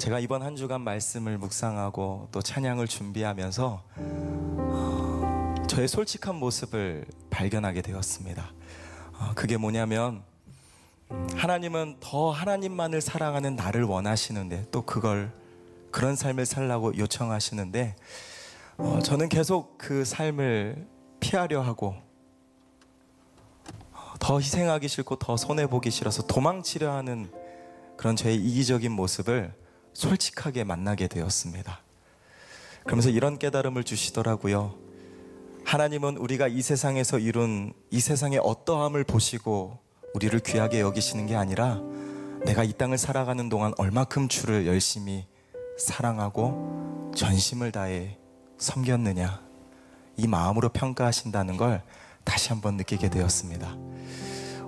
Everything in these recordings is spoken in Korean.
제가 이번 한 주간 말씀을 묵상하고 또 찬양을 준비하면서 저의 솔직한 모습을 발견하게 되었습니다. 그게 뭐냐면 하나님은 더 하나님만을 사랑하는 나를 원하시는데 또 그런 삶을 살라고 요청하시는데 저는 계속 그 삶을 피하려 하고 더 희생하기 싫고 더 손해보기 싫어서 도망치려 하는 그런 저의 이기적인 모습을 솔직하게 만나게 되었습니다. 그러면서 이런 깨달음을 주시더라고요. 하나님은 우리가 이 세상에서 이룬 이 세상의 어떠함을 보시고 우리를 귀하게 여기시는 게 아니라 내가 이 땅을 살아가는 동안 얼마큼 주를 열심히 사랑하고 전심을 다해 섬겼느냐, 이 마음으로 평가하신다는 걸 다시 한번 느끼게 되었습니다.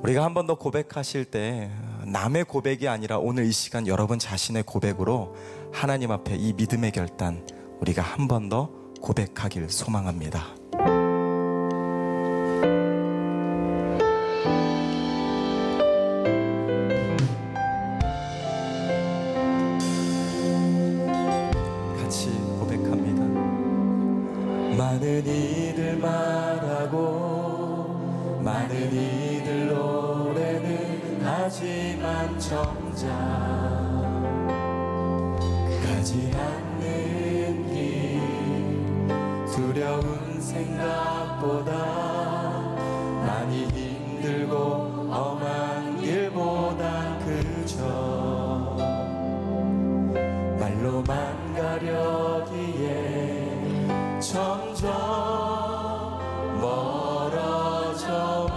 우리가 한 번 더 고백하실 때 남의 고백이 아니라 오늘 이 시간 여러분 자신의 고백으로 하나님 앞에 이 믿음의 결단 우리가 한 번 더 고백하길 소망합니다. 같이 고백합니다. 많은 이들 말하고 많은 이들 노래는 하지만 정작 가지 않는 길 두려운 생각보다 많이 힘들고 험한 길보단 그저 말로만 가려기에 점점 멀어져만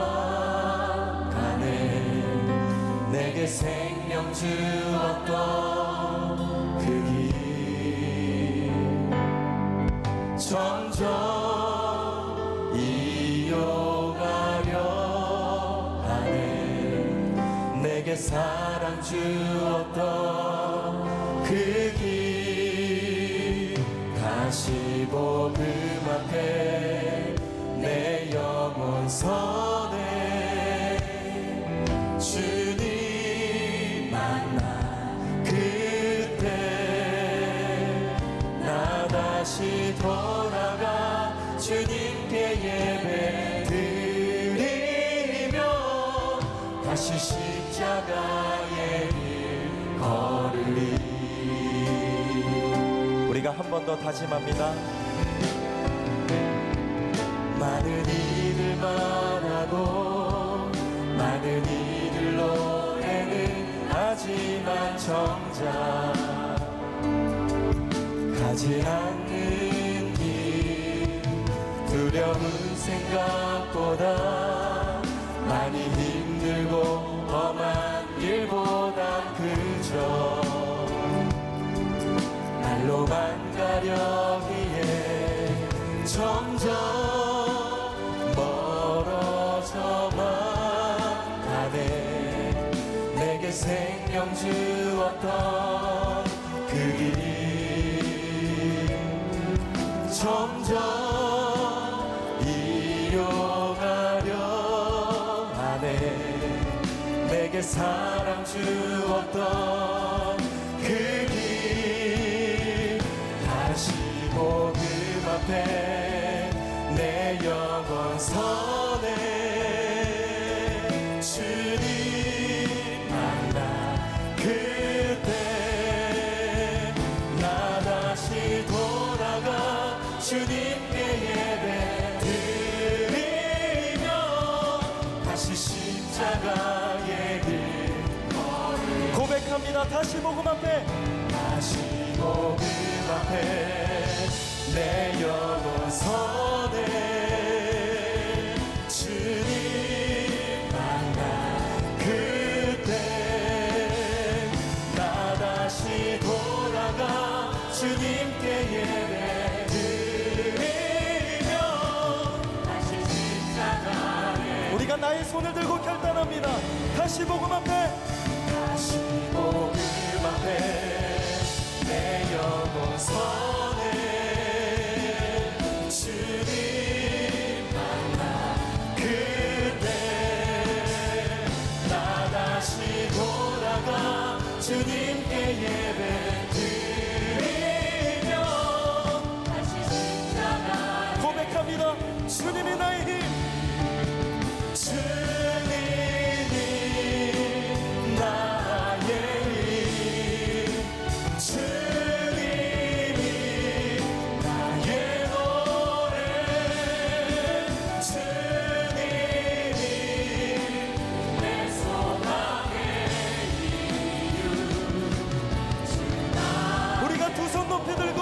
가네. 내게 생명 주었던 그 길 점점 이어가려 하네. 내게 사랑 주었던 그 길 다시 복음 앞에 내 영혼 서네. 주님 만나 그때 나 다시 돌아가 주님께 예배 드리며 다시 십자가의 길 걸으리. 우리가 한 번 더 다짐합니다. 많은 이들 말하고 많은 이들 노래는 하지만 정작 가지 않는 길 두려운 생각보다 많이 힘들고 험한 길보단 그저 말로만 가려기에 점점 멀어져만 가네. 내게 생명 주었던 그 길 점점 이어가려 하네. 내게 사랑 주었던 그 길 다시 복음 앞에 내 영혼 서네. 주님 만나 그때 나 다시 돌아가 주님께 예배 드리며 다시 십자가의 길 고백합니다. 다시 복음 앞에 다시 복음 앞에 내 영혼 서네. 주님 만나 그때 나 다시 돌아가 주님께 예배 드리며 다시 십자가에 우리가 나의 손을 들고 결단합니다. 다시 복음 앞에 다시 복음 앞에 내 영혼 서네. 주님 만나 그때 나 다시 돌아가 주님께 예배 드리며 고백합니다. 주님이 나의 힘. 주님이 나의 힘. 주님이 나의 노래. 주님이 내 소망의 이유. 우리가 두 손 높이 들고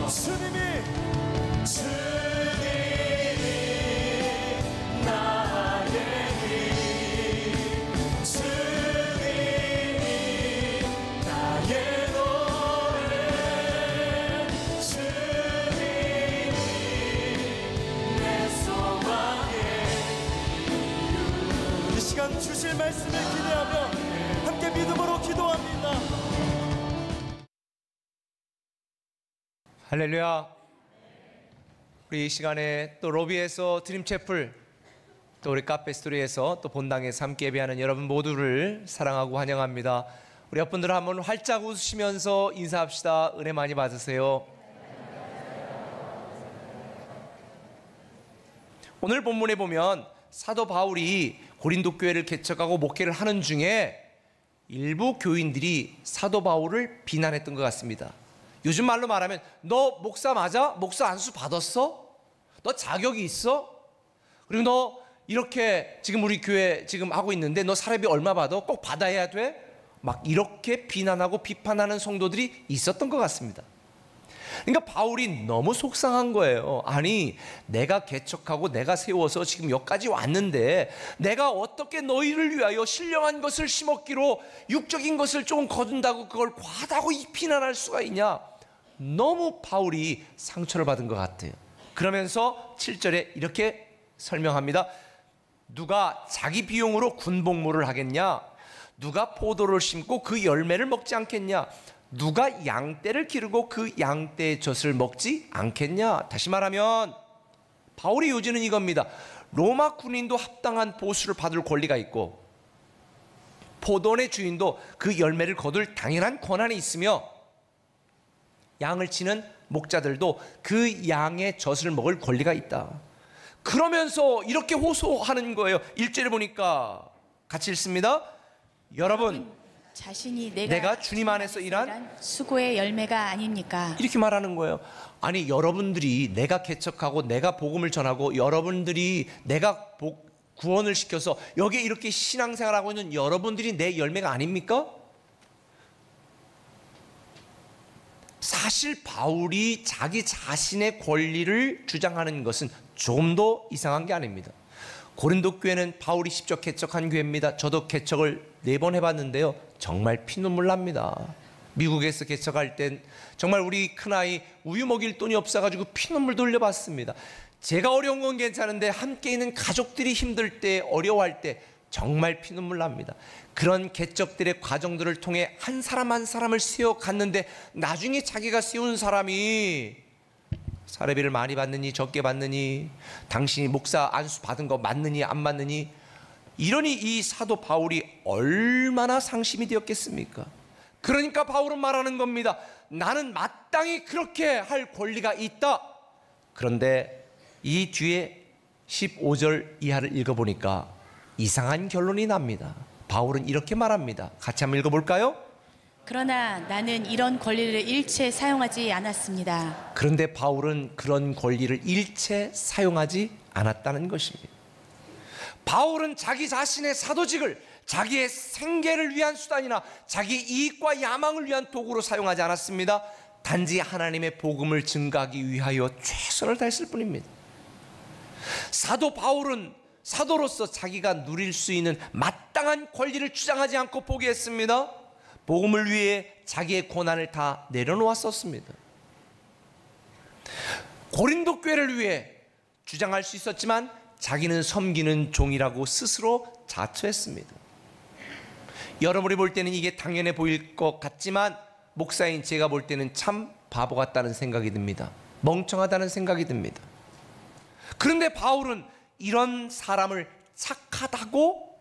주님이 나의 힘. 주님이 나의 노래. 주님이 내 소망의 이유. 이 시간 주실 말씀을 기대하며 함께 믿음으로 기도합니다. 할렐루야. 우리 이 시간에 또 로비에서 드림채플, 또 우리 카페스토리에서 또 본당에서 함께 예배하는 여러분 모두를 사랑하고 환영합니다. 우리 여러분들 한번 활짝 웃으시면서 인사합시다. 은혜 많이 받으세요. 오늘 본문에 보면 사도 바울이 고린도 교회를 개척하고 목회를 하는 중에 일부 교인들이 사도 바울을 비난했던 것 같습니다. 요즘 말로 말하면 너 목사 맞아? 목사 안수 받았어? 너 자격이 있어? 그리고 너 이렇게 지금 우리 교회 지금 하고 있는데 너 사례비 얼마 받아? 꼭 받아야 돼? 막 이렇게 비난하고 비판하는 성도들이 있었던 것 같습니다. 그러니까 바울이 너무 속상한 거예요. 아니, 내가 개척하고 내가 세워서 지금 여기까지 왔는데 내가 어떻게 너희를 위하여 신령한 것을 심었기로 육적인 것을 조금 거둔다고 그걸 과다고 비난할 수가 있냐? 너무 바울이 상처를 받은 것 같아요. 그러면서 7절에 이렇게 설명합니다. 누가 자기 비용으로 군복무를 하겠냐? 누가 포도를 심고 그 열매를 먹지 않겠냐? 누가 양떼를 기르고 그 양떼의 젖을 먹지 않겠냐? 다시 말하면 바울의 요지는 이겁니다. 로마 군인도 합당한 보수를 받을 권리가 있고 포도원의 주인도 그 열매를 거둘 당연한 권한이 있으며 양을 치는 목자들도 그 양의 젖을 먹을 권리가 있다. 그러면서 이렇게 호소하는 거예요. 1절에 보니까 같이 읽습니다. 여러분 자신이 내가 주님 안에서 일한 수고의 열매가 아닙니까? 이렇게 말하는 거예요. 아니, 여러분들이 내가 개척하고 내가 복음을 전하고 여러분들이 내가 구원을 시켜서 여기에 이렇게 신앙생활하고 있는 여러분들이 내 열매가 아닙니까? 사실 바울이 자기 자신의 권리를 주장하는 것은 좀 더 이상한 게 아닙니다. 고린도 교회는 바울이 직접 개척한 교회입니다. 저도 개척을 4번 해봤는데요, 정말 피눈물 납니다. 미국에서 개척할 땐 정말 우리 큰아이 우유 먹일 돈이 없어가지고 피눈물 돌려봤습니다. 제가 어려운 건 괜찮은데 함께 있는 가족들이 힘들 때, 어려워할 때 정말 피눈물 납니다. 그런 개척들의 과정들을 통해 한 사람 한 사람을 세워갔는데 나중에 자기가 세운 사람이 사례비를 많이 받느니 적게 받느니, 당신이 목사 안수 받은 거 맞느니 안 맞느니, 이러니 이 사도 바울이 얼마나 상심이 되었겠습니까? 그러니까 바울은 말하는 겁니다. 나는 마땅히 그렇게 할 권리가 있다. 그런데 이 뒤에 15절 이하를 읽어보니까 이상한 결론이 납니다. 바울은 이렇게 말합니다. 같이 한번 읽어볼까요? 그러나 나는 이런 권리를 일체 사용하지 않았습니다. 그런데 바울은 그런 권리를 일체 사용하지 않았다는 것입니다. 바울은 자기 자신의 사도직을 자기의 생계를 위한 수단이나 자기 이익과 야망을 위한 도구로 사용하지 않았습니다. 단지 하나님의 복음을 증가하기 위하여 최선을 다했을 뿐입니다. 사도 바울은 사도로서 자기가 누릴 수 있는 마땅한 권리를 주장하지 않고 포기했습니다. 복음을 위해 자기의 고난을 다 내려놓았었습니다. 고린도 교회를 위해 주장할 수 있었지만 자기는 섬기는 종이라고 스스로 자처했습니다. 여러분이 볼 때는 이게 당연해 보일 것 같지만 목사인 제가 볼 때는 참 바보 같다는 생각이 듭니다. 멍청하다는 생각이 듭니다. 그런데 바울은 이런 사람을 착하다고,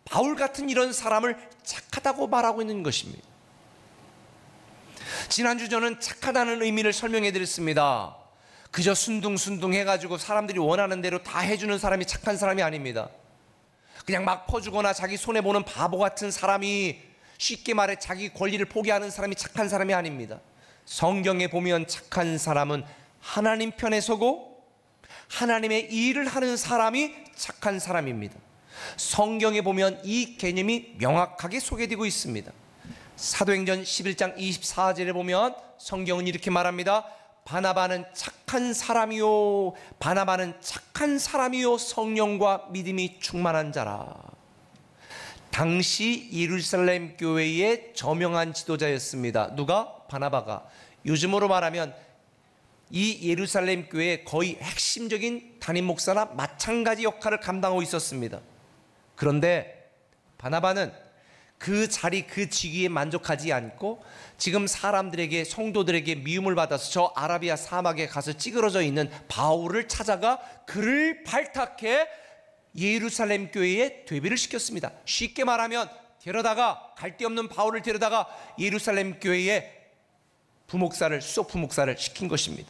바울 같은 이런 사람을 착하다고 말하고 있는 것입니다. 지난주 저는 착하다는 의미를 설명해 드렸습니다. 그저 순둥순둥 해가지고 사람들이 원하는 대로 다 해주는 사람이 착한 사람이 아닙니다. 그냥 막 퍼주거나 자기 손해보는 바보 같은 사람이, 쉽게 말해 자기 권리를 포기하는 사람이 착한 사람이 아닙니다. 성경에 보면 착한 사람은 하나님 편에 서고 하나님의 일을 하는 사람이 착한 사람입니다. 성경에 보면 이 개념이 명확하게 소개되고 있습니다. 사도행전 11장 24절에 보면 성경은 이렇게 말합니다. 바나바는 착한 사람이요, 바나바는 착한 사람이요, 성령과 믿음이 충만한 자라. 당시 예루살렘 교회의 저명한 지도자였습니다. 누가? 바나바가. 요즘으로 말하면 이 예루살렘 교회의 거의 핵심적인 담임 목사나 마찬가지 역할을 감당하고 있었습니다. 그런데 바나바는 그 자리, 그 직위에 만족하지 않고 지금 사람들에게, 성도들에게 미움을 받아서 저 아라비아 사막에 가서 찌그러져 있는 바울을 찾아가 그를 발탁해 예루살렘 교회에 되비를 시켰습니다. 쉽게 말하면 데려다가, 갈데없는 바울을 데려다가 예루살렘 교회에 부목사를, 수석 부목사를 시킨 것입니다.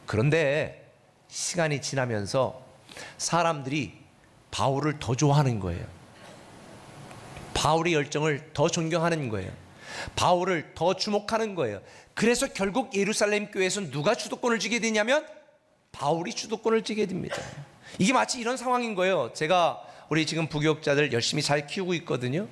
그런데 시간이 지나면서 사람들이 바울을 더 좋아하는 거예요. 바울의 열정을 더 존경하는 거예요. 바울을 더 주목하는 거예요. 그래서 결국 예루살렘 교회에서 누가 주도권을 쥐게 되냐면 바울이 주도권을 쥐게 됩니다. 이게 마치 이런 상황인 거예요. 제가 우리 지금 부교육자들 열심히 잘 키우고 있거든요.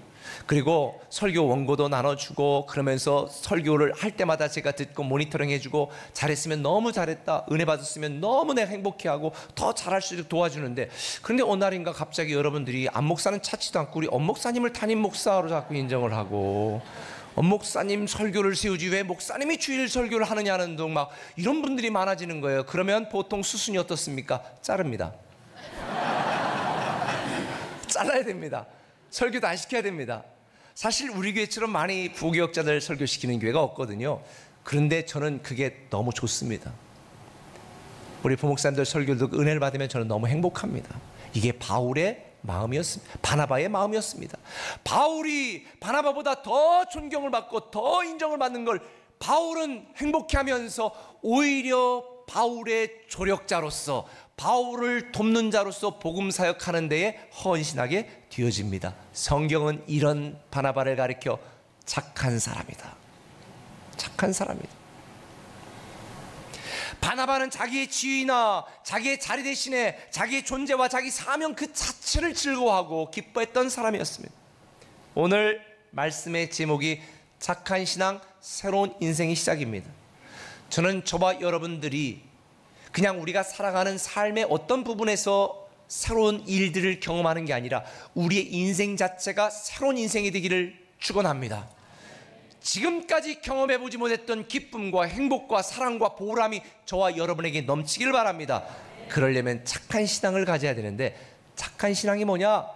그리고 설교 원고도 나눠주고 그러면서 설교를 할 때마다 제가 듣고 모니터링 해주고 잘했으면 너무 잘했다, 은혜 받았으면 너무 내가 행복해하고 더 잘할 수 있도록 도와주는데, 그런데 어느 날인가 갑자기 여러분들이 안 목사는 찾지도 않고 우리 엄 목사님을 담임 목사로 자꾸 인정을 하고, 엄 목사님 설교를 세우지 왜 목사님이 주일 설교를 하느냐는 등 막 이런 분들이 많아지는 거예요. 그러면 보통 수순이 어떻습니까? 자릅니다. 잘라야 됩니다. 설교도 안 시켜야 됩니다. 사실 우리 교회처럼 많이 부교역자들 설교시키는 교회가 없거든요. 그런데 저는 그게 너무 좋습니다. 우리 부목사님들 설교도 은혜를 받으면 저는 너무 행복합니다. 이게 바울의 마음이었습니다. 바나바의 마음이었습니다. 바울이 바나바보다 더 존경을 받고 더 인정을 받는 걸 바울은 행복해하면서 오히려 바울의 조력자로서, 바울을 돕는 자로서 복음 사역하는 데에 헌신하게 되어집니다. 성경은 이런 바나바를 가리켜 착한 사람이다, 착한 사람이다. 바나바는 자기의 지위나 자기의 자리 대신에 자기의 존재와 자기 사명 그 자체를 즐거워하고 기뻐했던 사람이었습니다. 오늘 말씀의 제목이 착한 신앙, 새로운 인생의 시작입니다. 저는 저와 여러분들이 그냥 우리가 살아가는 삶의 어떤 부분에서 새로운 일들을 경험하는 게 아니라 우리의 인생 자체가 새로운 인생이 되기를 축원합니다. 지금까지 경험해보지 못했던 기쁨과 행복과 사랑과 보람이 저와 여러분에게 넘치길 바랍니다. 그러려면 착한 신앙을 가져야 되는데, 착한 신앙이 뭐냐?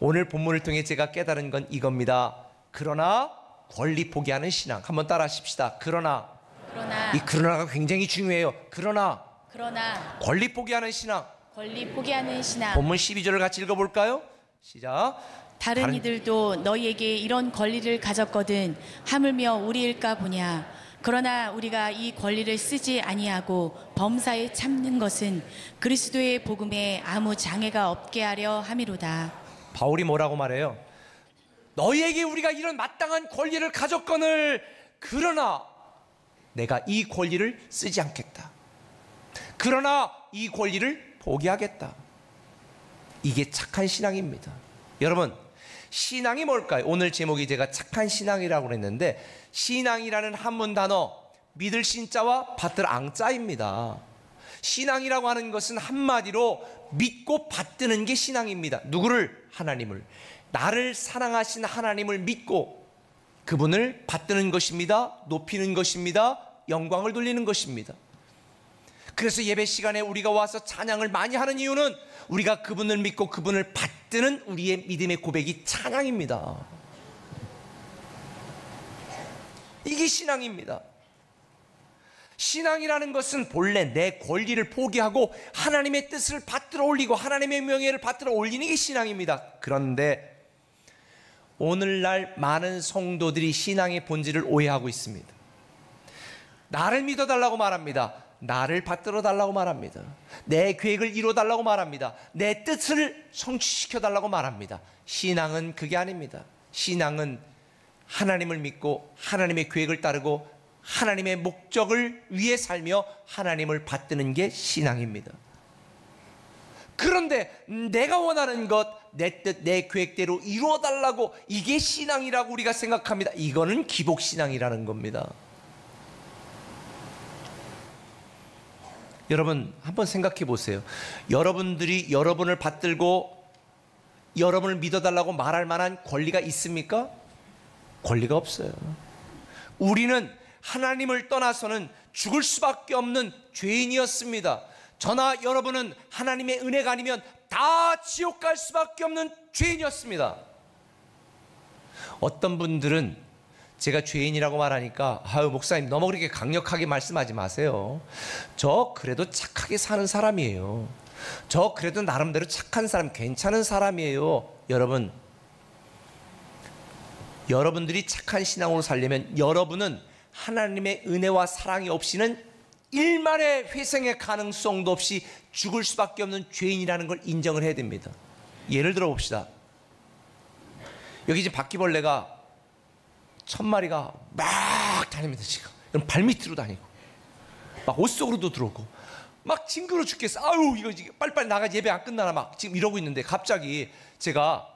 오늘 본문을 통해 제가 깨달은 건 이겁니다. 그러나 권리 포기하는 신앙. 한번 따라 하십시다. 그러나. 이 그러나가 굉장히 중요해요. 그러나 권리 포기하는 신앙. 권리 포기하는 신앙. 본문 12절을 같이 읽어볼까요? 시작. 다른 이들도 너희에게 이런 권리를 가졌거든 하물며 우리일까 보냐. 그러나 우리가 이 권리를 쓰지 아니하고 범사에 참는 것은 그리스도의 복음에 아무 장애가 없게 하려 함이로다. 바울이 뭐라고 말해요? 너희에게 우리가 이런 마땅한 권리를 가졌거늘 그러나 내가 이 권리를 쓰지 않겠다. 그러나 이 권리를 포기하겠다. 이게 착한 신앙입니다. 여러분, 신앙이 뭘까요? 오늘 제목이 제가 착한 신앙이라고 했는데, 신앙이라는 한문 단어 믿을 신자와 받들 앙자입니다. 신앙이라고 하는 것은 한마디로 믿고 받드는 게 신앙입니다. 누구를? 하나님을. 나를 사랑하신 하나님을 믿고 그분을 받드는 것입니다. 높이는 것입니다. 영광을 돌리는 것입니다. 그래서 예배 시간에 우리가 와서 찬양을 많이 하는 이유는 우리가 그분을 믿고 그분을 받드는 우리의 믿음의 고백이 찬양입니다. 이게 신앙입니다. 신앙이라는 것은 본래 내 권리를 포기하고 하나님의 뜻을 받들어 올리고 하나님의 명예를 받들어 올리는 게 신앙입니다. 그런데 오늘날 많은 성도들이 신앙의 본질을 오해하고 있습니다. 나를 믿어달라고 말합니다. 나를 받들어 달라고 말합니다. 내 계획을 이루어 달라고 말합니다. 내 뜻을 성취시켜 달라고 말합니다. 신앙은 그게 아닙니다. 신앙은 하나님을 믿고 하나님의 계획을 따르고 하나님의 목적을 위해 살며 하나님을 받드는 게 신앙입니다. 그런데 내가 원하는 것, 내 뜻, 내 계획대로 이루어 달라고, 이게 신앙이라고 우리가 생각합니다. 이거는 기복신앙이라는 겁니다. 여러분 한번 생각해 보세요. 여러분들이 여러분을 받들고 여러분을 믿어달라고 말할 만한 권리가 있습니까? 권리가 없어요. 우리는 하나님을 떠나서는 죽을 수밖에 없는 죄인이었습니다. 저나 여러분은 하나님의 은혜가 아니면 다 지옥 갈 수밖에 없는 죄인이었습니다. 어떤 분들은 제가 죄인이라고 말하니까 아유 목사님 너무 그렇게 강력하게 말씀하지 마세요. 저 그래도 착하게 사는 사람이에요. 저 그래도 나름대로 착한 사람, 괜찮은 사람이에요. 여러분, 여러분들이 착한 신앙으로 살려면 여러분은 하나님의 은혜와 사랑이 없이는 일말의 회생의 가능성도 없이 죽을 수밖에 없는 죄인이라는 걸 인정을 해야 됩니다. 예를 들어 봅시다. 여기 지금 바퀴벌레가 1000마리가 막 다닙니다. 지금 여러분 발밑으로 다니고 막 옷 속으로도 들어오고 막 징그러 죽겠어. 아유 이거 빨리빨리 나가, 예배 안 끝나나 막 지금 이러고 있는데 갑자기 제가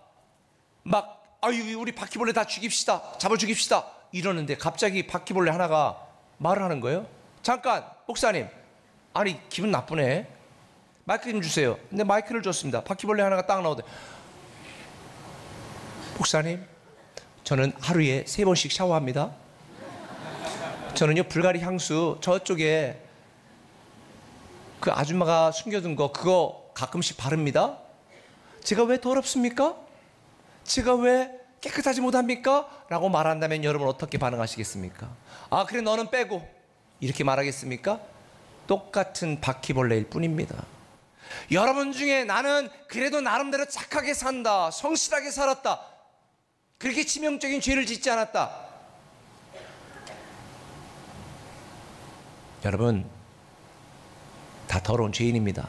막 아유 우리 바퀴벌레 다 죽입시다, 잡아 죽입시다 이러는데 갑자기 바퀴벌레 하나가 말을 하는 거예요. 잠깐 목사님, 아니 기분 나쁘네, 마이크 좀 주세요. 근데 마이크를 줬습니다. 바퀴벌레 하나가 딱 나오더니 목사님 저는 하루에 3번씩 샤워합니다. 저는요 불가리 향수 저쪽에 그 아줌마가 숨겨둔 거 그거 가끔씩 바릅니다. 제가 왜 더럽습니까? 제가 왜 깨끗하지 못합니까? 라고 말한다면 여러분 어떻게 반응하시겠습니까? 아 그래 너는 빼고 이렇게 말하겠습니까? 똑같은 바퀴벌레일 뿐입니다. 여러분 중에 나는 그래도 나름대로 착하게 산다, 성실하게 살았다, 그렇게 치명적인 죄를 짓지 않았다. 여러분 다 더러운 죄인입니다.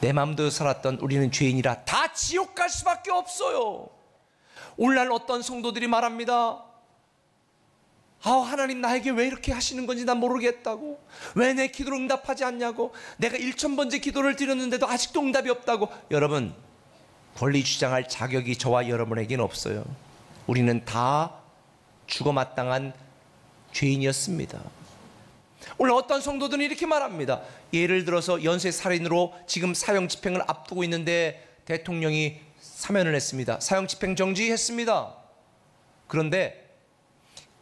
내 마음대로 살았던 우리는 죄인이라 다 지옥 갈 수밖에 없어요. 오늘날 어떤 성도들이 말합니다. 아 하나님 나에게 왜 이렇게 하시는 건지 난 모르겠다고, 왜 내 기도를 응답하지 않냐고, 내가 1000번째 기도를 드렸는데도 아직도 응답이 없다고. 여러분 권리 주장할 자격이 저와 여러분에게는 없어요. 우리는 다 죽어마땅한 죄인이었습니다. 오늘 어떤 성도들은 이렇게 말합니다. 예를 들어서 연쇄살인으로 지금 사형집행을 앞두고 있는데 대통령이 사면을 했습니다. 사형집행 정지했습니다. 그런데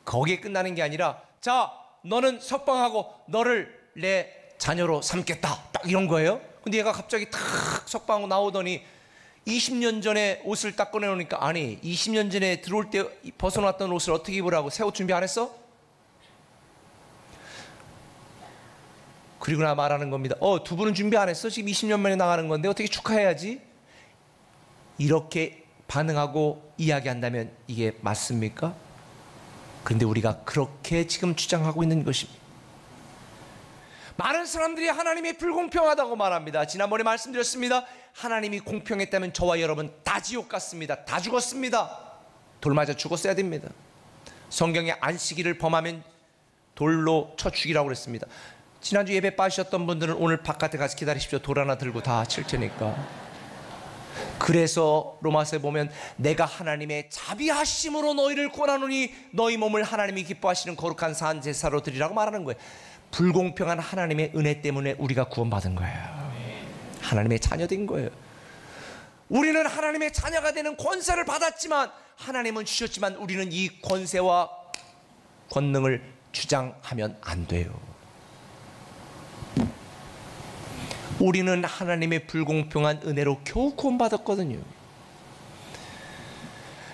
거기에 끝나는 게 아니라 자 너는 석방하고 너를 내 자녀로 삼겠다 딱 이런 거예요. 근데 얘가 갑자기 탁 석방하고 나오더니 20년 전에 옷을 딱 꺼내놓으니까 아니 20년 전에 들어올 때 벗어놨던 옷을 어떻게 입으라고, 새 옷 준비 안 했어? 그리고 나 말하는 겁니다. 두 분은 준비 안 했어? 지금 20년 만에 나가는 건데 어떻게 축하해야지? 이렇게 반응하고 이야기한다면 이게 맞습니까? 그런데 우리가 그렇게 지금 주장하고 있는 것입니다. 많은 사람들이 하나님이 불공평하다고 말합니다. 지난번에 말씀드렸습니다. 하나님이 공평했다면 저와 여러분 다 지옥 갔습니다. 다 죽었습니다. 돌 맞아 죽었어야 됩니다. 성경에 안식일을 범하면 돌로 쳐 죽이라고 그랬습니다. 지난주 예배 빠지셨던 분들은 오늘 바깥에 가서 기다리십시오. 돌 하나 들고 다 칠 테니까. 그래서 로마서에 보면 내가 하나님의 자비하심으로 너희를 구원하노니 너희 몸을 하나님이 기뻐하시는 거룩한 산 제사로 드리라고 말하는 거예요. 불공평한 하나님의 은혜 때문에 우리가 구원받은 거예요. 하나님의 자녀된 거예요. 우리는 하나님의 자녀가 되는 권세를 받았지만, 하나님은 주셨지만 우리는 이 권세와 권능을 주장하면 안 돼요. 우리는 하나님의 불공평한 은혜로 겨우 구원받았거든요.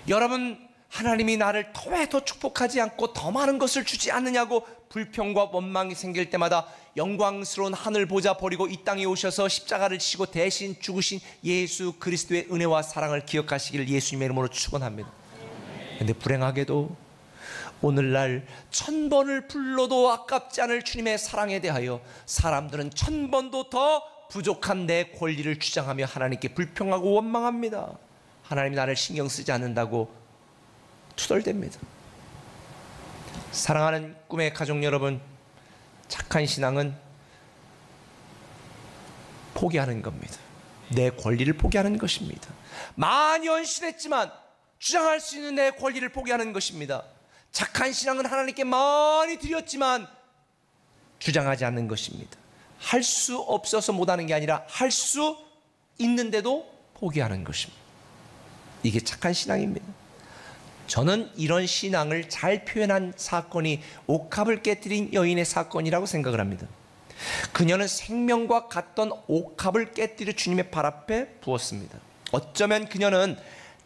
여러분, 하나님이 나를 왜 더 축복하지 않고 더 많은 것을 주지 않느냐고 불평과 원망이 생길 때마다 영광스러운 하늘 보좌 버리고 이 땅에 오셔서 십자가를 지시고 대신 죽으신 예수 그리스도의 은혜와 사랑을 기억하시기를 예수님의 이름으로 축원합니다. 그런데 불행하게도 오늘날 1000번을 불러도 아깝지 않을 주님의 사랑에 대하여 사람들은 1000번도 더 부족한 내 권리를 주장하며 하나님께 불평하고 원망합니다. 하나님이 나를 신경 쓰지 않는다고 투덜댑니다. 사랑하는 꿈의 가족 여러분, 착한 신앙은 포기하는 겁니다. 내 권리를 포기하는 것입니다. 많이 헌신했지만 주장할 수 있는 내 권리를 포기하는 것입니다. 착한 신앙은 하나님께 많이 드렸지만 주장하지 않는 것입니다. 할 수 없어서 못하는 게 아니라 할 수 있는데도 포기하는 것입니다. 이게 착한 신앙입니다. 저는 이런 신앙을 잘 표현한 사건이 옥합을 깨뜨린 여인의 사건이라고 생각을 합니다. 그녀는 생명과 같던 옥합을 깨뜨려 주님의 발 앞에 부었습니다. 어쩌면 그녀는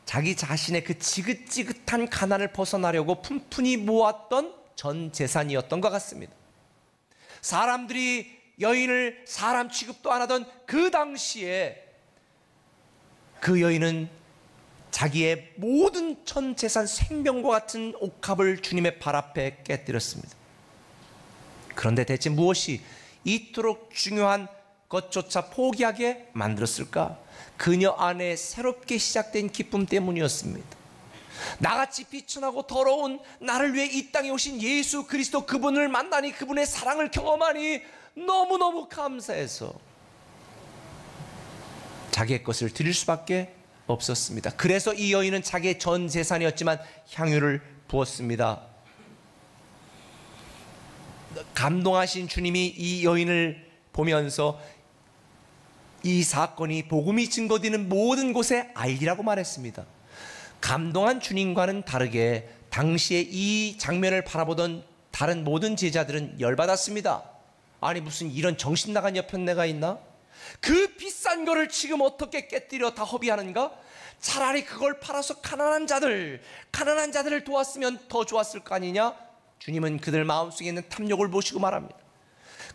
자기 자신의 그 지긋지긋한 가난을 벗어나려고 푼푼히 모았던 전 재산이었던 것 같습니다. 사람들이 여인을 사람 취급도 안 하던 그 당시에 그 여인은 자기의 모든 전 재산, 생명과 같은 옥합을 주님의 발 앞에 깨뜨렸습니다. 그런데 대체 무엇이 이토록 중요한 것조차 포기하게 만들었을까? 그녀 안에 새롭게 시작된 기쁨 때문이었습니다. 나같이 비천하고 더러운 나를 위해 이 땅에 오신 예수 그리스도, 그분을 만나니, 그분의 사랑을 경험하니 너무너무 감사해서 자기의 것을 드릴 수밖에 없었습니다. 그래서 이 여인은 자기의 전 재산이었지만 향유를 부었습니다. 감동하신 주님이 이 여인을 보면서 이 사건이 복음이 증거되는 모든 곳에 알리라고 말했습니다. 감동한 주님과는 다르게 당시에 이 장면을 바라보던 다른 모든 제자들은 열받았습니다. 아니, 무슨 이런 정신 나간 여편네가 있나? 그 비싼 거를 지금 어떻게 깨뜨려 다 허비하는가? 차라리 그걸 팔아서 가난한 자들을 도왔으면 더 좋았을 거 아니냐? 주님은 그들 마음속에 있는 탐욕을 보시고 말합니다.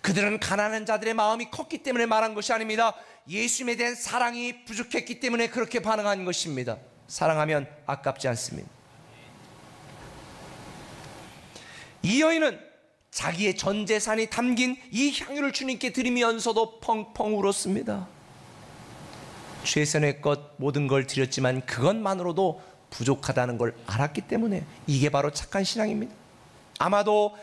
그들은 가난한 자들의 마음이 컸기 때문에 말한 것이 아닙니다. 예수님에 대한 사랑이 부족했기 때문에 그렇게 반응한 것입니다. 사랑하면 아깝지 않습니다. 이 여인은 자기의 전 재산이 담긴 이 향유를 주님께 드리면서도 펑펑 울었습니다. 최선의 것 모든 걸 드렸지만 그것만으로도 부족하다는 걸 알았기 때문에 이게 바로 착한 신앙입니다. 아마도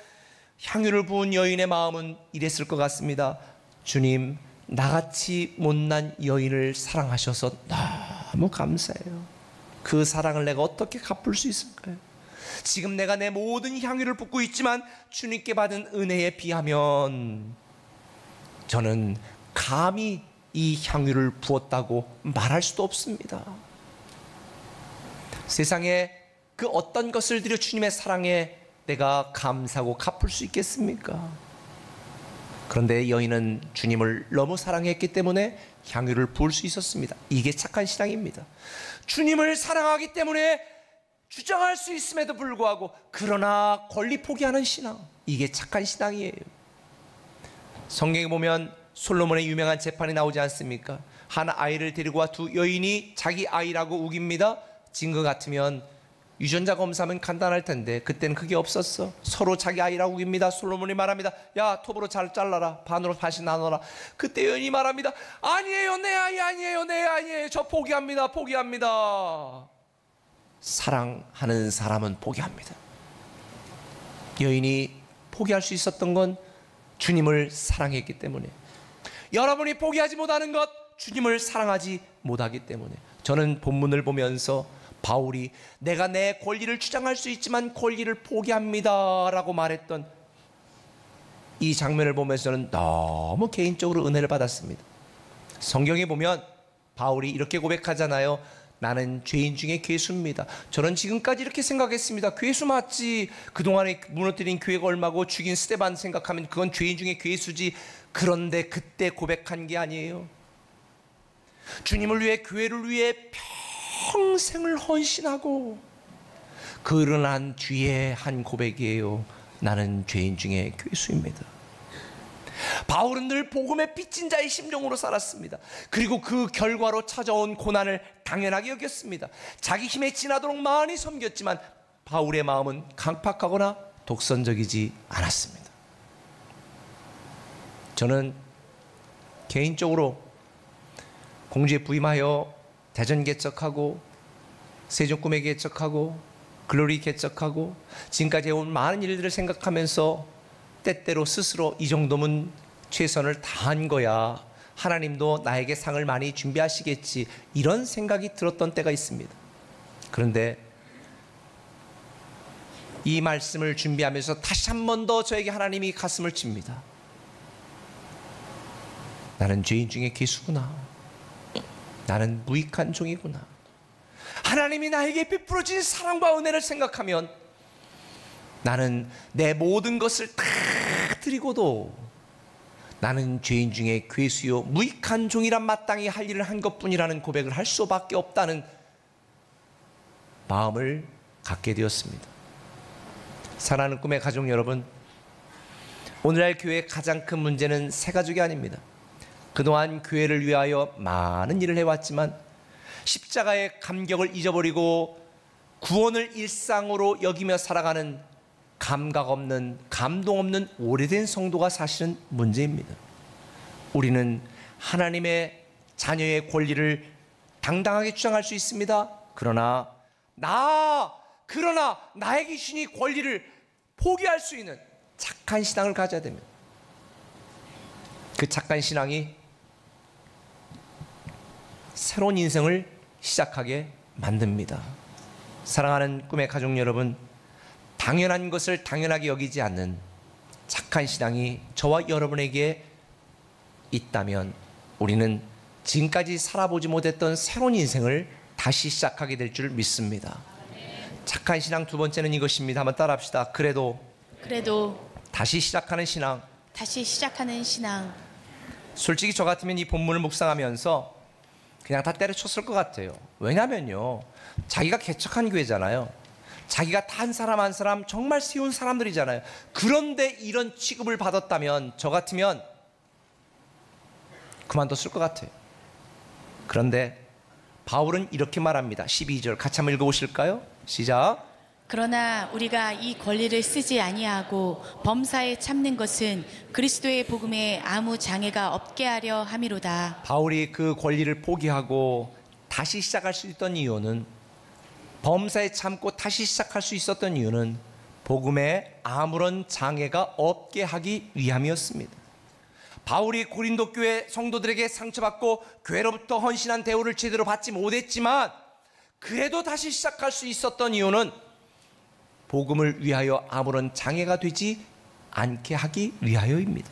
향유를 부은 여인의 마음은 이랬을 것 같습니다. 주님, 나같이 못난 여인을 사랑하셔서 너무 감사해요. 그 사랑을 내가 어떻게 갚을 수 있을까요? 지금 내가 내 모든 향유를 붓고 있지만 주님께 받은 은혜에 비하면 저는 감히 이 향유를 부었다고 말할 수도 없습니다. 세상에 그 어떤 것을 들여 주님의 사랑에 내가 감사하고 갚을 수 있겠습니까? 그런데 여인은 주님을 너무 사랑했기 때문에 향유를 부을 수 있었습니다. 이게 착한 신앙입니다. 주님을 사랑하기 때문에 주장할 수 있음에도 불구하고 그러나 권리 포기하는 신앙, 이게 착한 신앙이에요. 성경에 보면 솔로몬의 유명한 재판이 나오지 않습니까? 한 아이를 데리고 와 두 여인이 자기 아이라고 우깁니다. 증거 같으면 유전자 검사하면 간단할 텐데 그때는 그게 없었어. 서로 자기 아이라고 우깁니다. 솔로몬이 말합니다. 야, 톱으로 잘 잘라라. 반으로 다시 나눠라. 그때 여인이 말합니다. 아니에요, 내 아이 아니에요, 내 아이예요. 저 포기합니다, 포기합니다. 사랑하는 사람은 포기합니다. 여인이 포기할 수 있었던 건 주님을 사랑했기 때문에. 여러분이 포기하지 못하는 것, 주님을 사랑하지 못하기 때문에. 저는 본문을 보면서 바울이 내가 내 권리를 주장할 수 있지만 권리를 포기합니다 라고 말했던 이 장면을 보면서 저는 너무 개인적으로 은혜를 받았습니다. 성경에 보면 바울이 이렇게 고백하잖아요. 나는 죄인 중에 괴수입니다. 저는 지금까지 이렇게 생각했습니다. 괴수 맞지. 그동안에 무너뜨린 교회가 얼마고 죽인 스데반 생각하면 그건 죄인 중에 괴수지. 그런데 그때 고백한 게 아니에요. 주님을 위해, 교회를 위해 평생을 헌신하고 그러난 뒤에 한 고백이에요. 나는 죄인 중에 괴수입니다. 바울은 늘 복음의 빚진 자의 심정으로 살았습니다. 그리고 그 결과로 찾아온 고난을 당연하게 여겼습니다. 자기 힘에 지나도록 많이 섬겼지만 바울의 마음은 강팍하거나 독선적이지 않았습니다. 저는 개인적으로 공주에 부임하여 대전 개척하고 세종꿈에 개척하고 글로리 개척하고 지금까지 해온 많은 일들을 생각하면서 때때로 스스로 이 정도면 최선을 다한 거야, 하나님도 나에게 상을 많이 준비하시겠지, 이런 생각이 들었던 때가 있습니다. 그런데 이 말씀을 준비하면서 다시 한 번 더 저에게 하나님이 가슴을 칩니다. 나는 죄인 중에 괴수구나. 나는 무익한 종이구나. 하나님이 나에게 베풀어진 사랑과 은혜를 생각하면 나는 내 모든 것을 다 드리고도 나는 죄인 중에 괴수요 무익한 종이란 마땅히 할 일을 한 것뿐이라는 고백을 할 수밖에 없다는 마음을 갖게 되었습니다. 사랑하는 꿈의 가족 여러분, 오늘날 교회의 가장 큰 문제는 새 가족이 아닙니다. 그동안 교회를 위하여 많은 일을 해왔지만 십자가의 감격을 잊어버리고 구원을 일상으로 여기며 살아가는 감각 없는, 감동 없는 오래된 성도가 사실은 문제입니다. 우리는 하나님의 자녀의 권리를 당당하게 주장할 수 있습니다. 그러나 나에게 주신 이 권리를 포기할 수 있는 착한 신앙을 가져야 됩니다. 그 착한 신앙이 새로운 인생을 시작하게 만듭니다. 사랑하는 꿈의 가족 여러분, 당연한 것을 당연하게 여기지 않는 착한 신앙이 저와 여러분에게 있다면 우리는 지금까지 살아보지 못했던 새로운 인생을 다시 시작하게 될 줄 믿습니다. 착한 신앙 두 번째는 이것입니다. 한번 따라합시다. 그래도 다시 시작하는 신앙. 솔직히 저 같으면 이 본문을 묵상하면서 그냥 다 때려쳤을 것 같아요. 왜냐면요, 자기가 개척한 교회잖아요. 자기가 다 한 사람 한 사람 정말 세운 사람들이잖아요. 그런데 이런 취급을 받았다면 저 같으면 그만뒀을 것 같아요. 그런데 바울은 이렇게 말합니다. 12절 같이 한번 읽어보실까요? 시작. 그러나 우리가 이 권리를 쓰지 아니하고 범사에 참는 것은 그리스도의 복음에 아무 장애가 없게 하려 함이로다. 바울이 그 권리를 포기하고 다시 시작할 수 있던 이유는, 범사에 참고 다시 시작할 수 있었던 이유는 복음에 아무런 장애가 없게 하기 위함이었습니다. 바울이 고린도 교회 성도들에게 상처받고 교회로부터 헌신한 대우를 제대로 받지 못했지만 그래도 다시 시작할 수 있었던 이유는 복음을 위하여 아무런 장애가 되지 않게 하기 위하여입니다.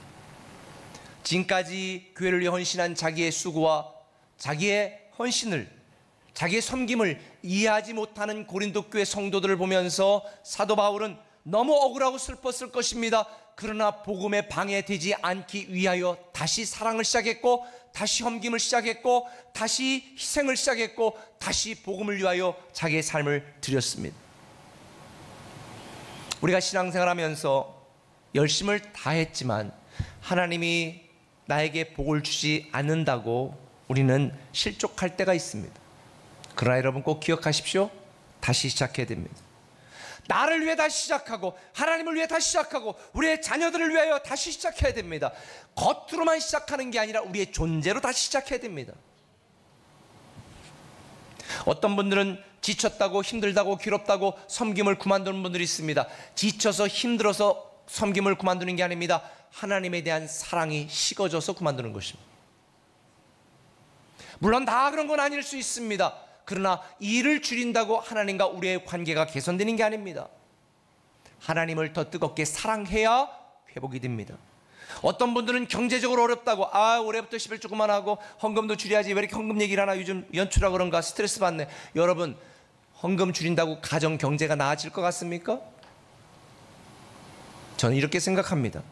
지금까지 교회를 위해 헌신한 자기의 수고와 자기의 헌신을, 자기의 섬김을 이해하지 못하는 고린도 교회 성도들을 보면서 사도 바울은 너무 억울하고 슬펐을 것입니다. 그러나 복음에 방해되지 않기 위하여 다시 사랑을 시작했고, 다시 섬김을 시작했고, 다시 희생을 시작했고, 다시 복음을 위하여 자기의 삶을 드렸습니다. 우리가 신앙생활하면서 열심을 다했지만 하나님이 나에게 복을 주지 않는다고 우리는 실족할 때가 있습니다. 그러나 여러분 꼭 기억하십시오. 다시 시작해야 됩니다. 나를 위해 다시 시작하고, 하나님을 위해 다시 시작하고, 우리의 자녀들을 위하여 다시 시작해야 됩니다. 겉으로만 시작하는 게 아니라 우리의 존재로 다시 시작해야 됩니다. 어떤 분들은 지쳤다고, 힘들다고, 괴롭다고 섬김을 그만두는 분들이 있습니다. 지쳐서 힘들어서 섬김을 그만두는 게 아닙니다. 하나님에 대한 사랑이 식어져서 그만두는 것입니다. 물론 다 그런 건 아닐 수 있습니다. 그러나 일을 줄인다고 하나님과 우리의 관계가 개선되는 게 아닙니다. 하나님을 더 뜨겁게 사랑해야 회복이 됩니다. 어떤 분들은 경제적으로 어렵다고, 올해부터 11 조금만 하고 헌금도 줄여야지, 왜 이렇게 헌금 얘기를 하나, 요즘 연초라 그런가 스트레스 받네. 여러분, 헌금 줄인다고 가정 경제가 나아질 것 같습니까? 저는 이렇게 생각합니다.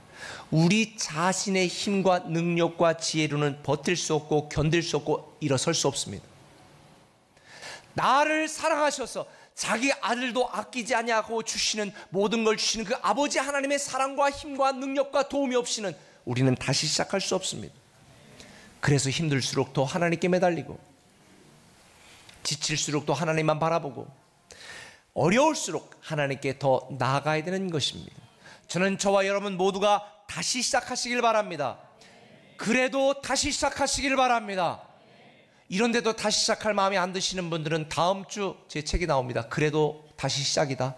우리 자신의 힘과 능력과 지혜로는 버틸 수 없고 견딜 수 없고 일어설 수 없습니다. 나를 사랑하셔서 자기 아들도 아끼지 아니하고 주시는, 모든 걸 주시는 그 아버지 하나님의 사랑과 힘과 능력과 도움이 없이는 우리는 다시 시작할 수 없습니다. 그래서 힘들수록 더 하나님께 매달리고, 지칠수록 더 하나님만 바라보고, 어려울수록 하나님께 더 나아가야 되는 것입니다. 저는 저와 여러분 모두가 다시 시작하시길 바랍니다. 그래도 다시 시작하시길 바랍니다. 이런데도 다시 시작할 마음이 안 드시는 분들은 다음 주 제 책이 나옵니다. 그래도 다시 시작이다.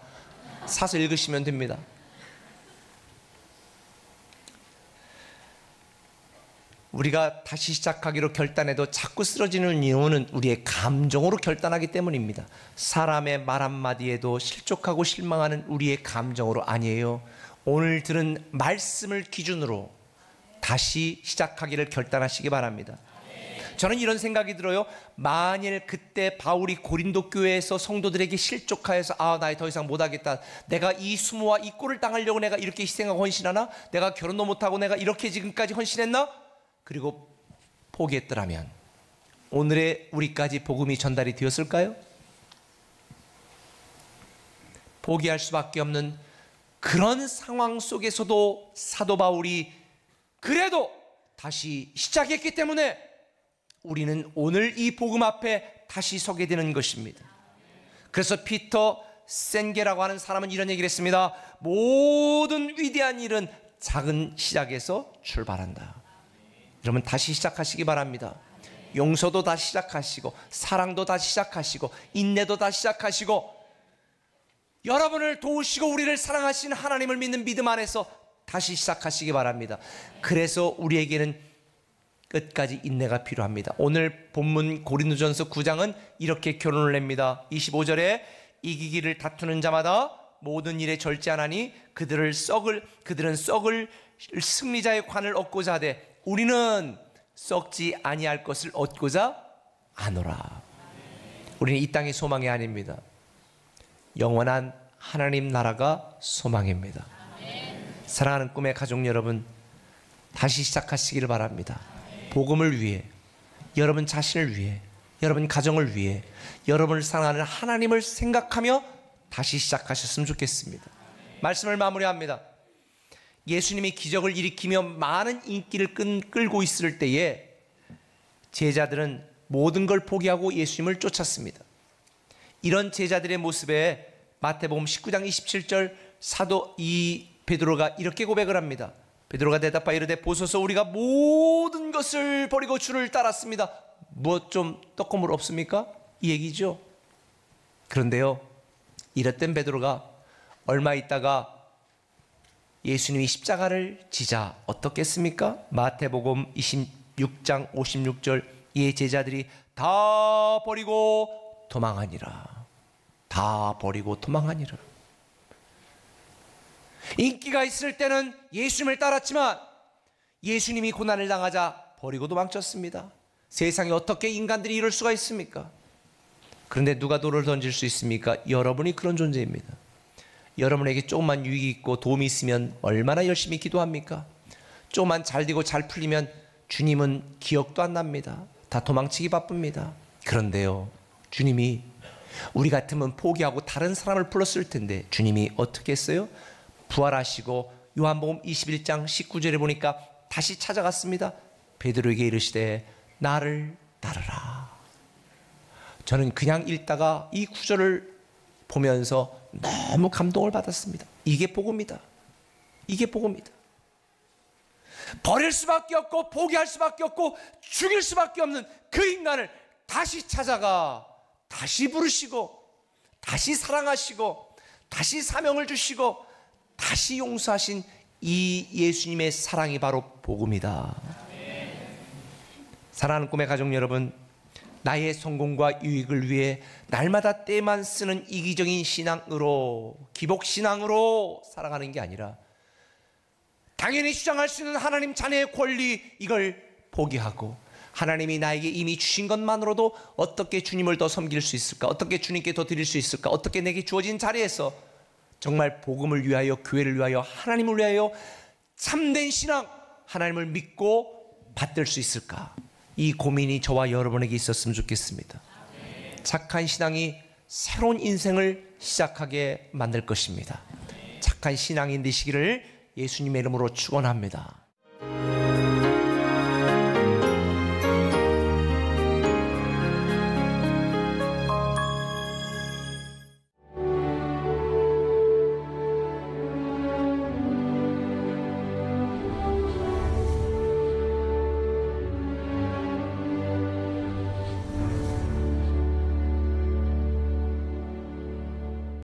사서 읽으시면 됩니다. 우리가 다시 시작하기로 결단해도 자꾸 쓰러지는 이유는 우리의 감정으로 결단하기 때문입니다. 사람의 말 한마디에도 실족하고 실망하는 우리의 감정으로 아니에요. 오늘 들은 말씀을 기준으로 다시 시작하기를 결단하시기 바랍니다. 저는 이런 생각이 들어요. 만일 그때 바울이 고린도 교회에서 성도들에게 실족하여서 나 더 이상 못하겠다, 내가 이 수모와 이 꼴을 당하려고 내가 이렇게 희생하고 헌신하나, 내가 결혼도 못하고 내가 이렇게 지금까지 헌신했나, 그리고 포기했더라면 오늘의 우리까지 복음이 전달이 되었을까요? 포기할 수밖에 없는 그런 상황 속에서도 사도 바울이 그래도 다시 시작했기 때문에 우리는 오늘 이 복음 앞에 다시 서게 되는 것입니다. 그래서 피터 센게라고 하는 사람은 이런 얘기를 했습니다. 모든 위대한 일은 작은 시작에서 출발한다. 여러분 다시 시작하시기 바랍니다. 용서도 다시 시작하시고, 사랑도 다시 시작하시고, 인내도 다시 시작하시고, 여러분을 도우시고 우리를 사랑하시는 하나님을 믿는 믿음 안에서 다시 시작하시기 바랍니다. 그래서 우리에게는 끝까지 인내가 필요합니다. 오늘 본문 고린도전서 9장은 이렇게 결론을 냅니다. 25절에 이기기를 다투는 자마다 모든 일에 절제하나니 그들은 썩을 승리자의 관을 얻고자 하되 우리는 썩지 아니할 것을 얻고자 하노라. 우리는 이 땅의 소망이 아닙니다. 영원한 하나님 나라가 소망입니다. 사랑하는 꿈의 가족 여러분, 다시 시작하시기를 바랍니다. 복음을 위해, 여러분 자신을 위해, 여러분 가정을 위해, 여러분을 사랑하는 하나님을 생각하며 다시 시작하셨으면 좋겠습니다. 말씀을 마무리합니다. 예수님이 기적을 일으키며 많은 인기를 끌고 있을 때에 제자들은 모든 걸 포기하고 예수님을 쫓았습니다. 이런 제자들의 모습에 마태복음 19장 27절 사도 베드로가 이렇게 고백을 합니다. 베드로가 대답하여 이르되 보소서 우리가 모든 것을 버리고 주를 따랐습니다. 무엇 좀 떡고물 없습니까? 이 얘기죠. 그런데요, 이랬던 베드로가 얼마 있다가 예수님이 십자가를 지자 어떻겠습니까? 마태복음 26장 56절 이 제자들이 다 버리고 도망하니라. 다 버리고 도망하니라. 인기가 있을 때는 예수님을 따랐지만 예수님이 고난을 당하자 버리고 도망쳤습니다. 세상에 어떻게 인간들이 이럴 수가 있습니까? 그런데 누가 돌을 던질 수 있습니까? 여러분이 그런 존재입니다. 여러분에게 조금만 유익이 있고 도움이 있으면 얼마나 열심히 기도합니까? 조금만 잘 되고 잘 풀리면 주님은 기억도 안 납니다. 다 도망치기 바쁩니다. 그런데요, 주님이 우리 같으면 포기하고 다른 사람을 불렀을 텐데 주님이 어떻게 했어요? 부활하시고 요한복음 21장 19절에 보니까 다시 찾아갔습니다. 베드로에게 이르시되 나를 따르라. 저는 그냥 읽다가 이 구절을 보면서 너무 감동을 받았습니다. 이게 복음이다. 이게 복음이다. 버릴 수밖에 없고 포기할 수밖에 없고 죽일 수밖에 없는 그 인간을 다시 찾아가 다시 부르시고 다시 사랑하시고 다시 사명을 주시고 다시 용서하신 이 예수님의 사랑이 바로 복음이다. 사랑하는 꿈의 가족 여러분, 나의 성공과 유익을 위해 날마다 때만 쓰는 이기적인 신앙으로, 기복신앙으로 살아가는 게 아니라 당연히 주장할 수 있는 하나님 자녀의 권리, 이걸 포기하고 하나님이 나에게 이미 주신 것만으로도 어떻게 주님을 더 섬길 수 있을까, 어떻게 주님께 더 드릴 수 있을까, 어떻게 내게 주어진 자리에서 정말 복음을 위하여, 교회를 위하여, 하나님을 위하여 참된 신앙, 하나님을 믿고 받들 수 있을까, 이 고민이 저와 여러분에게 있었으면 좋겠습니다. 착한 신앙이 새로운 인생을 시작하게 만들 것입니다. 착한 신앙인 되시기를 예수님의 이름으로 축원합니다.